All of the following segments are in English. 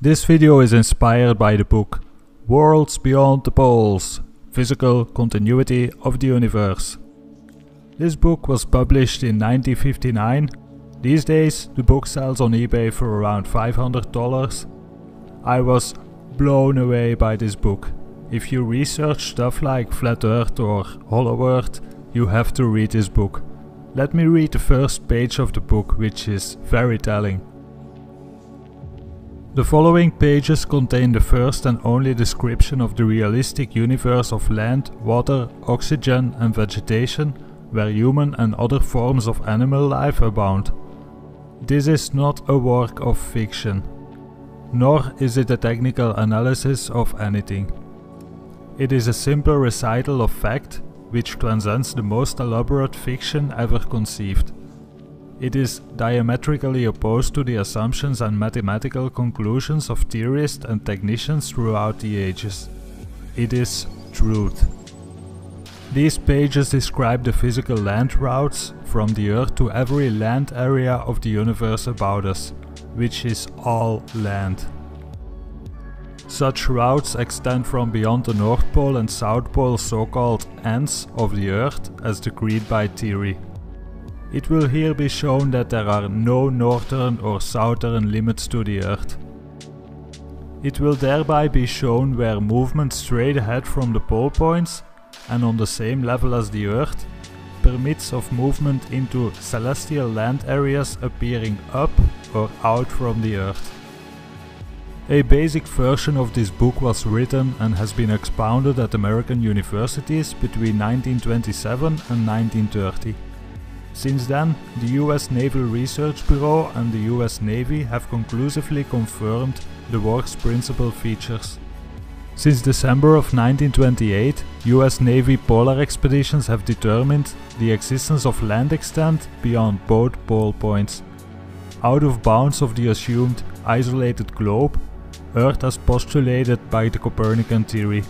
This video is inspired by the book Worlds Beyond the Poles: Physical Continuity of the Universe. This book was published in 1959. These days the book sells on eBay for around $500. I was blown away by this book. If you research stuff like Flat Earth or Hollow Earth, you have to read this book. Let me read the first page of the book, which is very telling. The following pages contain the first and only description of the realistic universe of land, water, oxygen and vegetation, where human and other forms of animal life abound. This is not a work of fiction, nor is it a technical analysis of anything. It is a simple recital of fact, which transcends the most elaborate fiction ever conceived. It is diametrically opposed to the assumptions and mathematical conclusions of theorists and technicians throughout the ages. It is truth. These pages describe the physical land routes from the Earth to every land area of the universe about us, which is all land. Such routes extend from beyond the North Pole and South Pole, so-called ends of the Earth, as agreed by theory. It will here be shown that there are no northern or southern limits to the Earth. It will thereby be shown where movement straight ahead from the pole points and on the same level as the Earth permits of movement into celestial land areas appearing up or out from the Earth. A basic version of this book was written and has been expounded at American universities between 1927 and 1930. Since then, the US Naval Research Bureau and the US Navy have conclusively confirmed the work's principal features. Since December of 1928, US Navy polar expeditions have determined the existence of land extent beyond both pole points, out of bounds of the assumed isolated globe, Earth as postulated by the Copernican theory.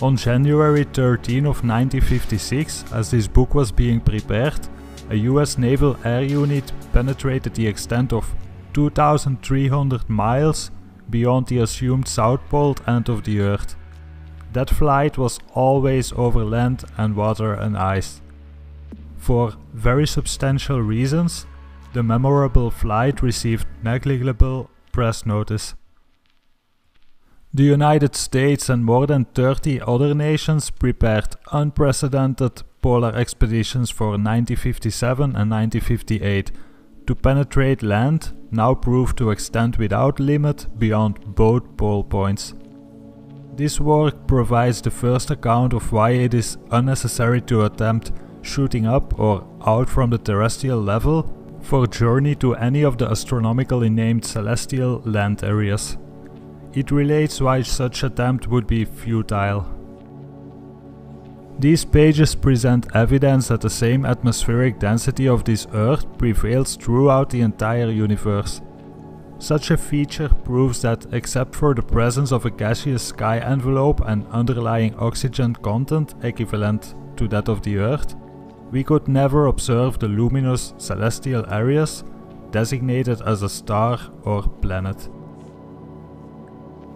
On January 13 of 1956, as this book was being prepared, a US Naval Air Unit penetrated the extent of 2,300 miles beyond the assumed South Pole end of the Earth. That flight was always over land and water and ice. For very substantial reasons, the memorable flight received negligible press notice. The United States and more than 30 other nations prepared unprecedented polar expeditions for 1957 and 1958 to penetrate land now proved to extend without limit beyond both pole points. This work provides the first account of why it is unnecessary to attempt shooting up or out from the terrestrial level for journey to any of the astronomically named celestial land areas. It relates why such attempt would be futile. These pages present evidence that the same atmospheric density of this Earth prevails throughout the entire universe. Such a feature proves that, except for the presence of a gaseous sky envelope and underlying oxygen content equivalent to that of the Earth, we could never observe the luminous celestial areas designated as a star or planet.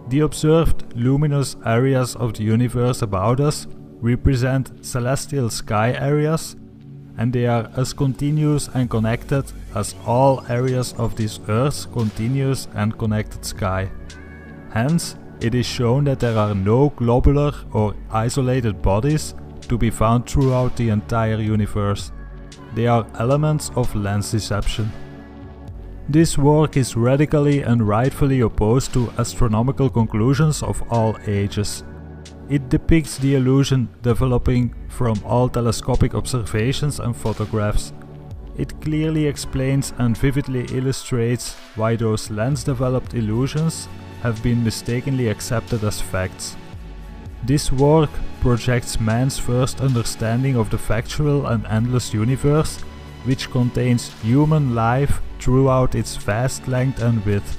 The observed luminous areas of the universe about us represent celestial sky areas, and they are as continuous and connected as all areas of this Earth's continuous and connected sky. Hence, it is shown that there are no globular or isolated bodies to be found throughout the entire universe. They are elements of lens deception. This work is radically and rightfully opposed to astronomical conclusions of all ages. It depicts the illusion developing from all telescopic observations and photographs. It clearly explains and vividly illustrates why those lens-developed illusions have been mistakenly accepted as facts. This work projects man's first understanding of the factual and endless universe, which contains human life throughout its vast length and width,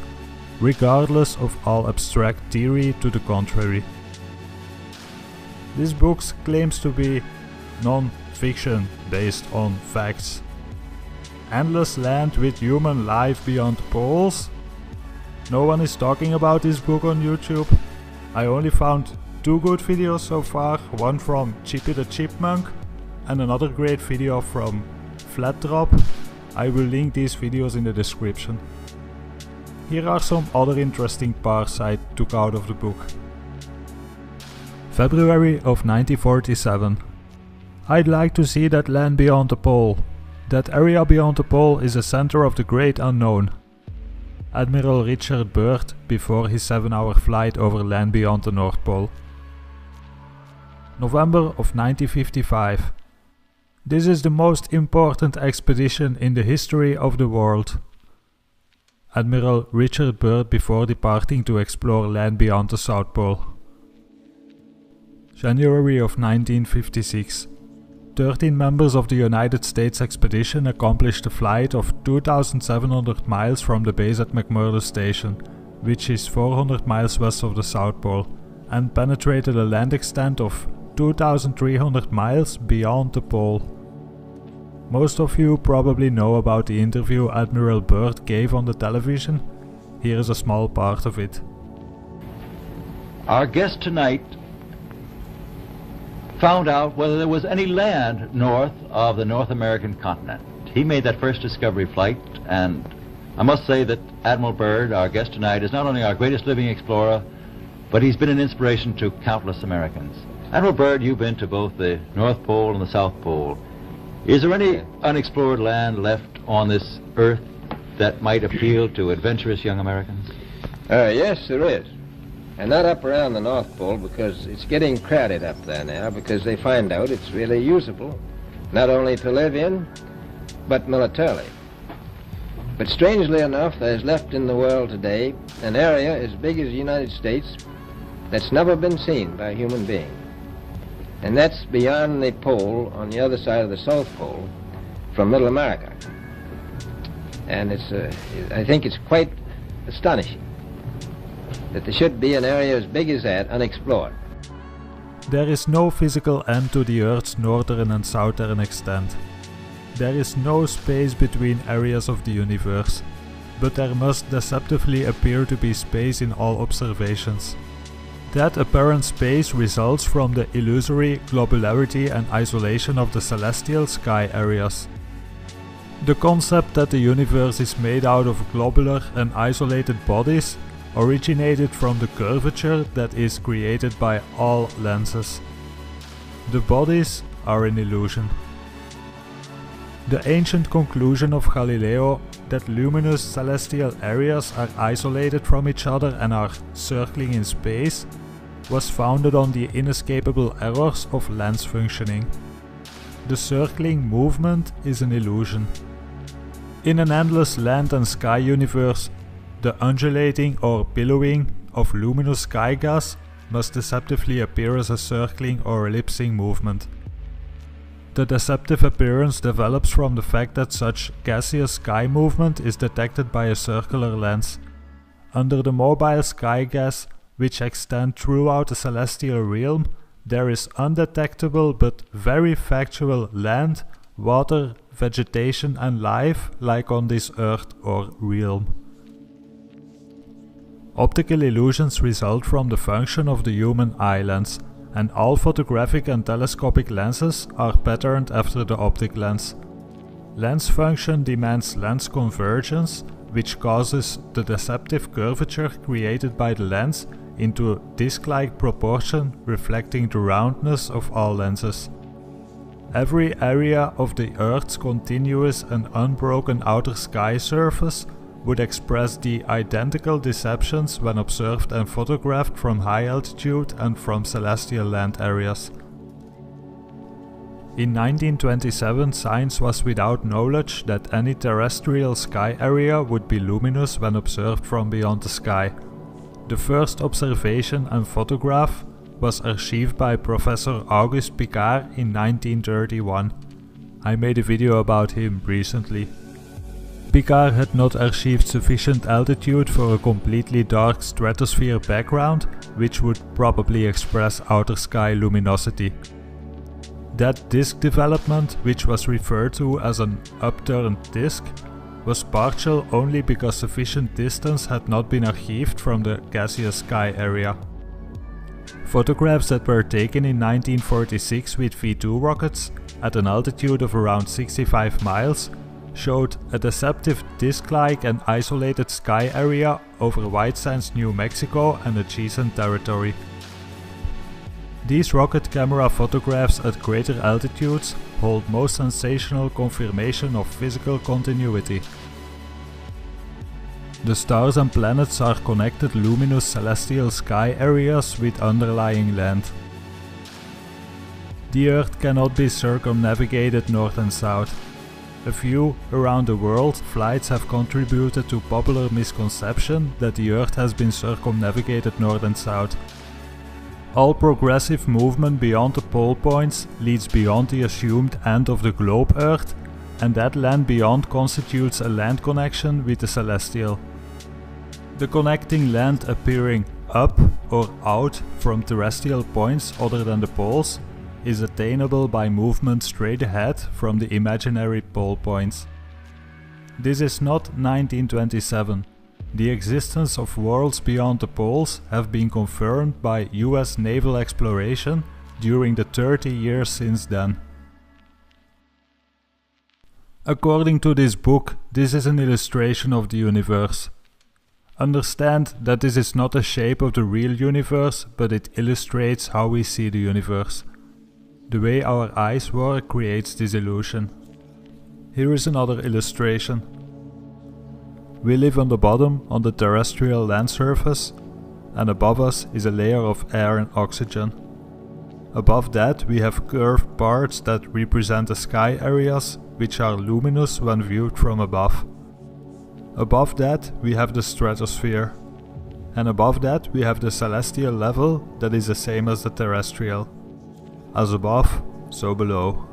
regardless of all abstract theory to the contrary. This book claims to be non-fiction based on facts. Endless land with human life beyond poles? No one is talking about this book on YouTube. I only found 2 good videos so far, one from Chippy the Chipmunk and another great video from Flat Drop. I will link these videos in the description. Here are some other interesting parts I took out of the book. February of 1947. I'd like to see that land beyond the pole. That area beyond the pole is the center of the great unknown. Admiral Richard Byrd before his 7-hour flight over land beyond the North Pole. November of 1955. This is the most important expedition in the history of the world. Admiral Richard Byrd before departing to explore land beyond the South Pole. January of 1956. 13 members of the United States expedition accomplished a flight of 2,700 miles from the base at McMurdo Station, which is 400 miles west of the South Pole, and penetrated a land extent of 2,300 miles beyond the pole. Most of you probably know about the interview Admiral Byrd gave on the television. Here is a small part of it. Our guest tonight found out whether there was any land north of the North American continent. He made that first discovery flight, and I must say that Admiral Byrd, our guest tonight, is not only our greatest living explorer, but he's been an inspiration to countless Americans. Admiral Byrd, you've been to both the North Pole and the South Pole. Is there any unexplored land left on this earth that might appeal to adventurous young Americans? Yes, there is. And not up around the North Pole, because it's getting crowded up there now, because they find out it's really usable, not only to live in, but militarily. But strangely enough, there's left in the world today an area as big as the United States that's never been seen by a human being. And that's beyond the pole on the other side of the South Pole from Middle America. And I think it's quite astonishing that there should be an area as big as that unexplored. There is no physical end to the Earth's northern and southern extent. There is no space between areas of the universe, but there must deceptively appear to be space in all observations. That apparent space results from the illusory globularity and isolation of the celestial sky areas. The concept that the universe is made out of globular and isolated bodies originated from the curvature that is created by all lenses. The bodies are an illusion. The ancient conclusion of Galileo that luminous celestial areas are isolated from each other and are circling in space was founded on the inescapable errors of lens functioning. The circling movement is an illusion. In an endless land and sky universe, the undulating or billowing of luminous sky gas must deceptively appear as a circling or ellipsing movement. The deceptive appearance develops from the fact that such gaseous sky movement is detected by a circular lens. Under the mobile sky gas, which extend throughout the celestial realm, there is undetectable but very factual land, water, vegetation and life like on this earth or realm. Optical illusions result from the function of the human eye lens, and all photographic and telescopic lenses are patterned after the optic lens. Lens function demands lens convergence, which causes the deceptive curvature created by the lens into a disc-like proportion reflecting the roundness of all lenses. Every area of the Earth's continuous and unbroken outer sky surface would express the identical deceptions when observed and photographed from high altitude and from celestial land areas. In 1927, science was without knowledge that any terrestrial sky area would be luminous when observed from beyond the sky. The first observation and photograph was archived by Professor Auguste Piccard in 1931. I made a video about him recently. Piccard had not archived sufficient altitude for a completely dark stratosphere background, which would probably express outer sky luminosity. That disk development, which was referred to as an upturned disk, was partial only because sufficient distance had not been achieved from the gaseous sky area. Photographs that were taken in 1946 with V2 rockets at an altitude of around 65 miles showed a deceptive disc-like and isolated sky area over White Sands, New Mexico and adjacent territory. These rocket camera photographs at greater altitudes hold most sensational confirmation of physical continuity. The stars and planets are connected luminous celestial sky areas with underlying land. The Earth cannot be circumnavigated north and south. A few around the world flights have contributed to popular misconception that the Earth has been circumnavigated north and south. All progressive movement beyond the pole points leads beyond the assumed end of the globe Earth, and that land beyond constitutes a land connection with the celestial. The connecting land appearing up or out from terrestrial points other than the poles is attainable by movement straight ahead from the imaginary pole points. This is not 1927. The existence of worlds beyond the poles have been confirmed by US naval exploration during the 30 years since then. According to this book, this is an illustration of the universe. Understand that this is not a shape of the real universe, but it illustrates how we see the universe. The way our eyes work creates this illusion. Here is another illustration. We live on the bottom on the terrestrial land surface, and above us is a layer of air and oxygen. Above that we have curved parts that represent the sky areas, which are luminous when viewed from above. Above that we have the stratosphere, and above that we have the celestial level that is the same as the terrestrial. As above, so below.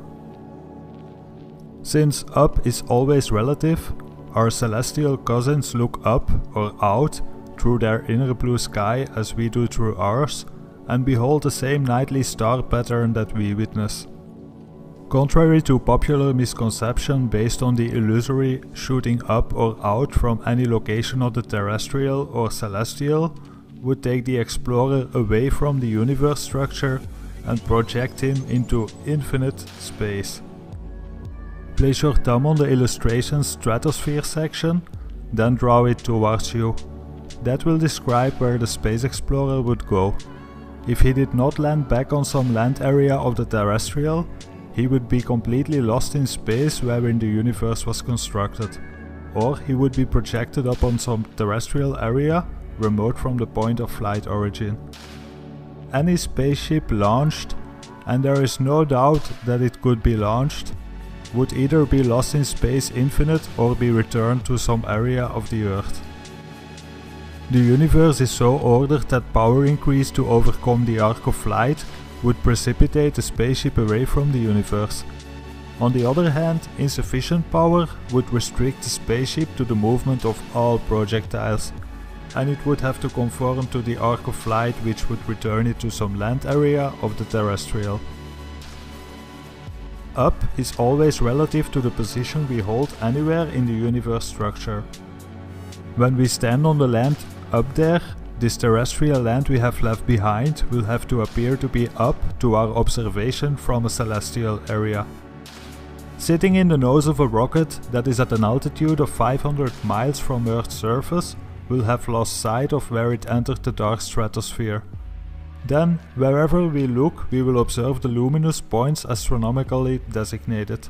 Since up is always relative, our celestial cousins look up or out through their inner blue sky as we do through ours, and behold the same nightly star pattern that we witness. Contrary to popular misconception based on the illusory shooting up or out from any location of the terrestrial or celestial would take the explorer away from the universe structure and project him into infinite space. Place your thumb on the illustration's stratosphere section, then draw it towards you. That will describe where the space explorer would go. If he did not land back on some land area of the terrestrial, he would be completely lost in space wherein the universe was constructed. Or he would be projected up on some terrestrial area, remote from the point of flight origin. Any spaceship launched, and there is no doubt that it could be launched, would either be lost in space infinite or be returned to some area of the Earth. The universe is so ordered that power increase to overcome the arc of flight would precipitate the spaceship away from the universe. On the other hand, insufficient power would restrict the spaceship to the movement of all projectiles, and it would have to conform to the arc of flight, which would return it to some land area of the terrestrial. Up is always relative to the position we hold anywhere in the universe structure. When we stand on the land up there, this terrestrial land we have left behind will have to appear to be up to our observation from a celestial area. Sitting in the nose of a rocket that is at an altitude of 500 miles from Earth's surface will have lost sight of where it entered the dark stratosphere. Then, wherever we look, we will observe the luminous points astronomically designated.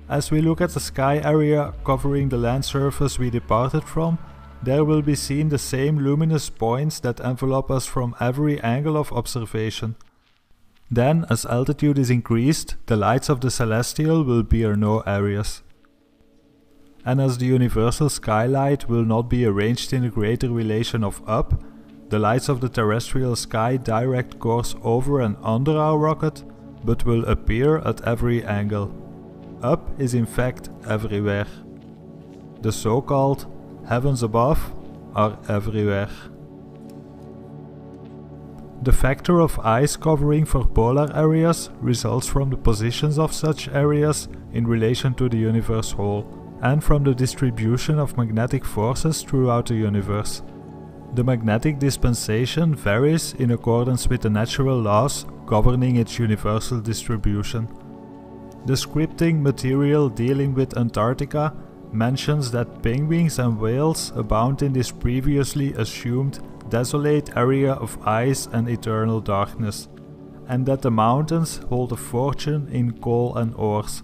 As we look at the sky area covering the land surface we departed from, there will be seen the same luminous points that envelop us from every angle of observation. Then, as altitude is increased, the lights of the celestial will bear no areas. And as the universal skylight will not be arranged in a greater relation of up, the lights of the terrestrial sky direct course over and under our rocket, but will appear at every angle. Up is in fact everywhere. The so-called heavens above are everywhere. The factor of ice covering for polar areas results from the positions of such areas in relation to the universe whole, and from the distribution of magnetic forces throughout the universe. The magnetic dispensation varies in accordance with the natural laws governing its universal distribution. The scripting material dealing with Antarctica mentions that penguins and whales abound in this previously assumed desolate area of ice and eternal darkness, and that the mountains hold a fortune in coal and ores.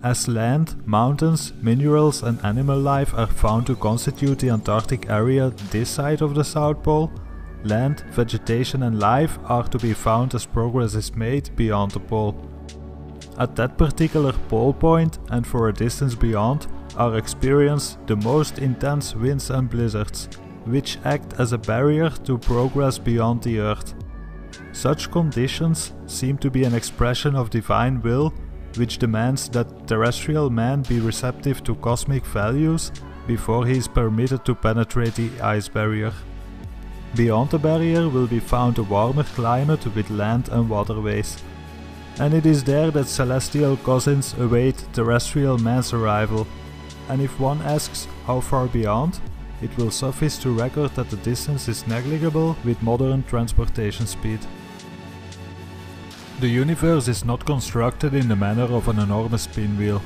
As land, mountains, minerals and animal life are found to constitute the Antarctic area this side of the South Pole, land, vegetation and life are to be found as progress is made beyond the pole. At that particular pole point and for a distance beyond are experienced the most intense winds and blizzards, which act as a barrier to progress beyond the Earth. Such conditions seem to be an expression of divine will, which demands that terrestrial man be receptive to cosmic values before he is permitted to penetrate the ice barrier. Beyond the barrier will be found a warmer climate with land and waterways. And it is there that celestial cousins await terrestrial man's arrival. And if one asks how far beyond, it will suffice to record that the distance is negligible with modern transportation speed. The universe is not constructed in the manner of an enormous pinwheel,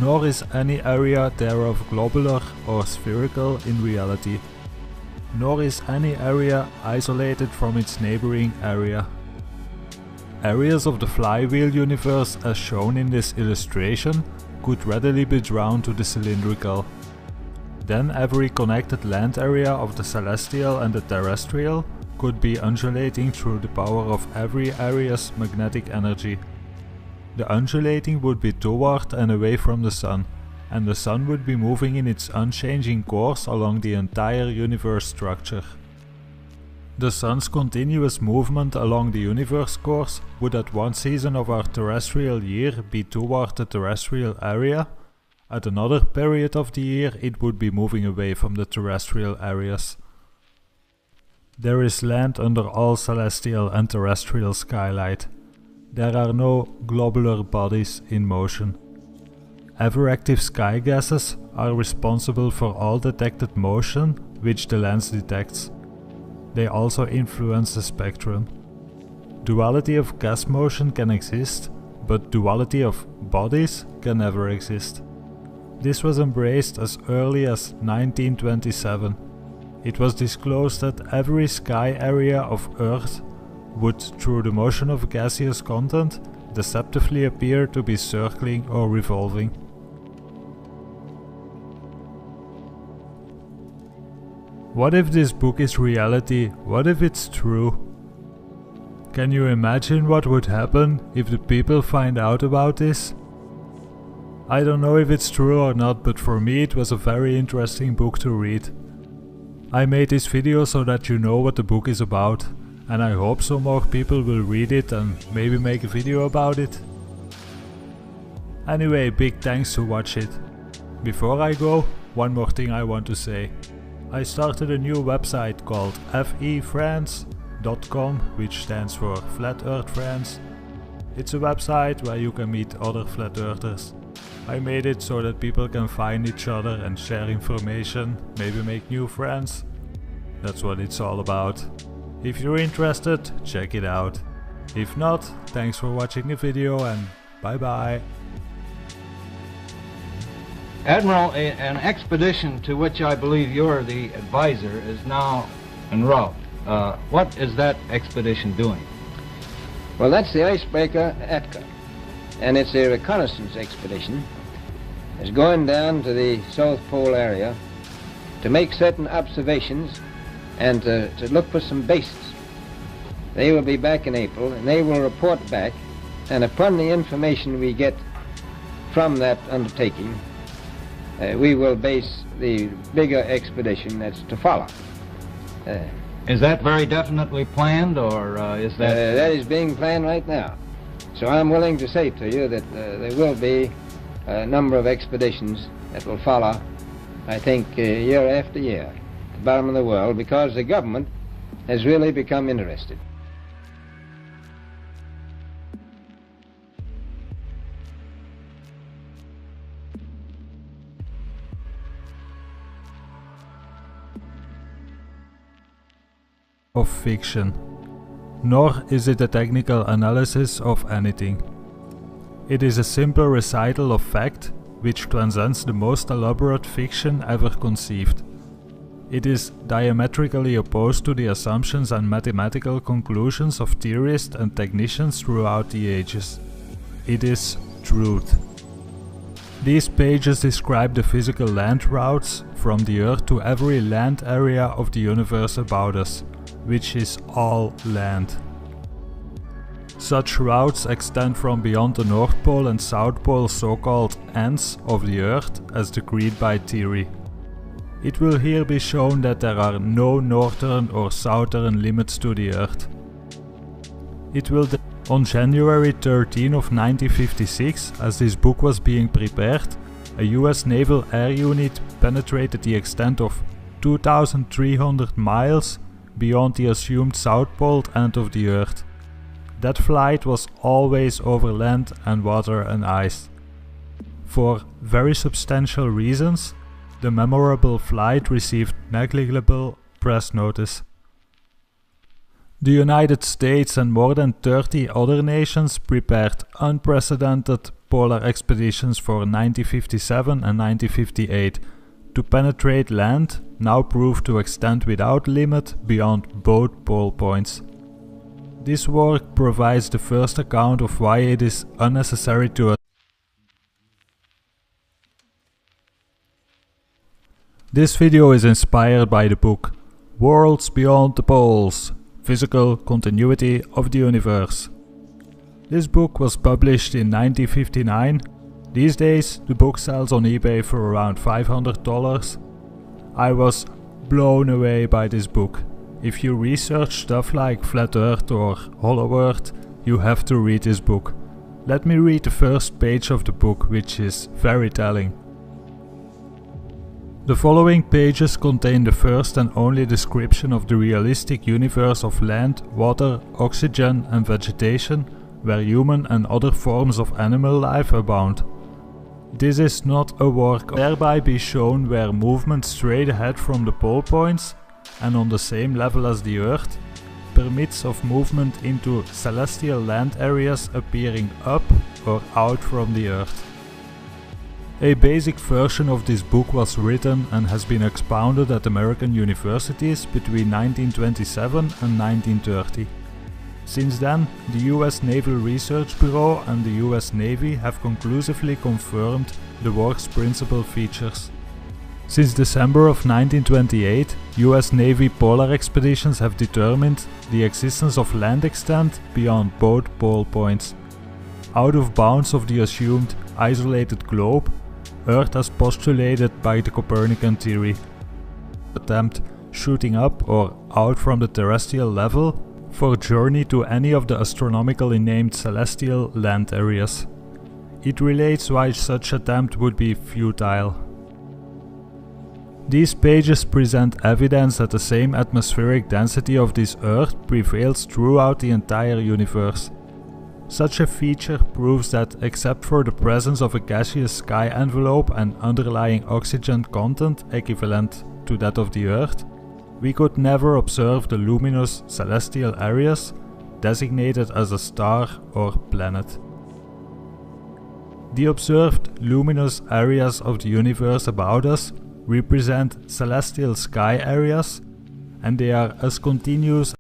nor is any area thereof globular or spherical in reality, nor is any area isolated from its neighboring area. Areas of the flywheel universe as shown in this illustration could readily be drawn to the cylindrical. Then every connected land area of the celestial and the terrestrial could be undulating through the power of every area's magnetic energy. The undulating would be toward and away from the Sun, and the Sun would be moving in its unchanging course along the entire universe structure. The Sun's continuous movement along the universe course would at one season of our terrestrial year be toward the terrestrial area, at another period of the year it would be moving away from the terrestrial areas. There is land under all celestial and terrestrial skylight. There are no globular bodies in motion. Ever-active sky gases are responsible for all detected motion which the lens detects. They also influence the spectrum. Duality of gas motion can exist, but duality of bodies can never exist. This was embraced as early as 1927. It was disclosed that every sky area of Earth would, through the motion of gaseous content, deceptively appear to be circling or revolving. What if this book is reality? What if it's true? Can you imagine what would happen if the people find out about this? I don't know if it's true or not, but for me it was a very interesting book to read. I made this video so that you know what the book is about, and I hope some more people will read it and maybe make a video about it. Anyway, big thanks to watch it. Before I go, one more thing I want to say. I started a new website called fefriends.com, which stands for Flat Earth Friends. It's a website where you can meet other flat earthers. I made it so that people can find each other and share information, maybe make new friends. That's what it's all about. If you're interested, check it out. If not, thanks for watching the video and bye bye. Admiral, an expedition to which I believe you're the advisor is now en route. What is that expedition doing? Well, that's the icebreaker Atka, and it's a reconnaissance expedition. It's going down to the South Pole area to make certain observations and to look for some bases. They will be back in April, and they will report back, and upon the information we get from that undertaking, we will base the bigger expedition that's to follow. Is that very definitely planned, or is that... That is being planned right now. So I'm willing to say to you that there will be a number of expeditions that will follow, I think, year after year, to the bottom of the world, because the government has really become interested. of fiction, nor is it a technical analysis of anything. It is a simple recital of fact which transcends the most elaborate fiction ever conceived. It is diametrically opposed to the assumptions and mathematical conclusions of theorists and technicians throughout the ages. It is truth. These pages describe the physical land routes from the Earth to every land area of the universe about us, which is all land. Such routes extend from beyond the North Pole and South Pole, so-called ends of the Earth, as agreed by theory. It will here be shown that there are no northern or southern limits to the Earth. It will on January 13 of 1956, as this book was being prepared, a US Naval Air Unit penetrated the extent of 2,300 miles beyond the assumed South Pole end of the Earth. That flight was always over land and water and ice. For very substantial reasons, the memorable flight received negligible press notice. The United States and more than 30 other nations prepared unprecedented polar expeditions for 1957 and 1958 to penetrate land now proved to extend without limit beyond both pole points. This work provides the first account of why it is unnecessary to This video is inspired by the book Worlds Beyond the Poles, Physical Continuity of the Universe. This book was published in 1959. These days the book sells on eBay for around $500. I was blown away by this book. If you research stuff like Flat Earth or Hollow Earth, you have to read this book. Let me read the first page of the book, which is very telling. The following pages contain the first and only description of the realistic universe of land, water, oxygen and vegetation, where human and other forms of animal life abound. This is not a work of thereby be shown where movement straight ahead from the pole points and on the same level as the Earth permits of movement into celestial land areas appearing up or out from the Earth. A basic version of this book was written and has been expounded at American universities between 1927 and 1930. Since then, the US Naval Research Bureau and the US Navy have conclusively confirmed the work's principal features. Since December of 1928, US Navy polar expeditions have determined the existence of land extent beyond both pole points. Out of bounds of the assumed isolated globe, Earth as postulated by the Copernican theory. Attempt shooting up or out from the terrestrial level for journey to any of the astronomically named celestial land areas. It relates why such attempt would be futile. These pages present evidence that the same atmospheric density of this Earth prevails throughout the entire universe. Such a feature proves that, except for the presence of a gaseous sky envelope and underlying oxygen content equivalent to that of the Earth, we could never observe the luminous celestial areas designated as a star or planet. The observed luminous areas of the universe about us represent celestial sky areas, and they are as continuous